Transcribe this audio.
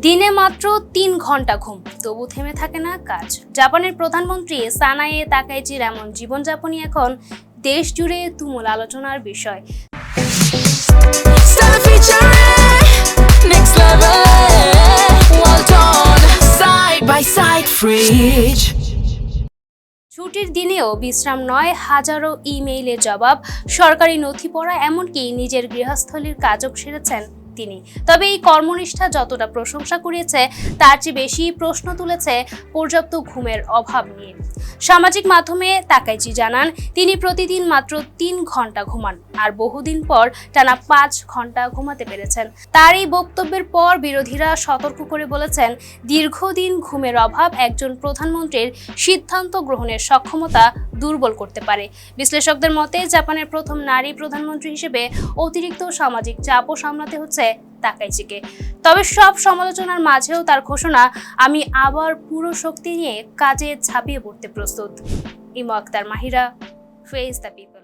দিনে মাত্র ৩ ঘন্টা ঘুম, তবু থেমে থাকে না কাজ। জাপানের প্রধানমন্ত্রী সানায়ে তাকাইচির এমন জীবনযাপনই এখন দেশ জুড়ে তুমুল আলোচনার বিষয়। ছুটির দিনেও বিশ্রাম নয়, হাজারো ইমেইলের জবাব, সরকারি নথি পড়া, এমনকি নিজের গৃহস্থলীর কাজও সেরেছেন তিনি। তবে এই কর্মনিষ্ঠা যতটা প্রশংসা কুড়িয়েছে, তার চেয়ে বেশি প্রশ্ন তুলেছে পর্যাপ্ত ঘুমের অভাব নিয়ে। সামাজিক মাধ্যমে তাকাইচি জানান, তিনি প্রতিদিন মাত্র ৩ ঘন্টা ঘুমান, আর বহুদিন পর টানা ৫ ঘন্টা ঘুমাতে পেরেছেন। তার এই বক্তব্যের পর বিরোধীরা সতর্ক করে বলেছেন, দীর্ঘদিন ঘুমের অভাব একজন প্রধানমন্ত্রীর সিদ্ধান্ত গ্রহণের সক্ষমতা দুর্বল করতে পারে। বিশ্লেষকদের মতে, জাপানের প্রথম নারী প্রধানমন্ত্রী হিসেবে অতিরিক্ত সামাজিক চাপও সামলাতে হচ্ছে তাকাইচিকে। তবে সব সমালোচনার মাঝেও তার ঘোষণা, আমি আবার পুরো শক্তি নিয়ে কাজে ঝাঁপিয়ে পড়তে প্রস্তুত। Imo Akter Mahira, face the people.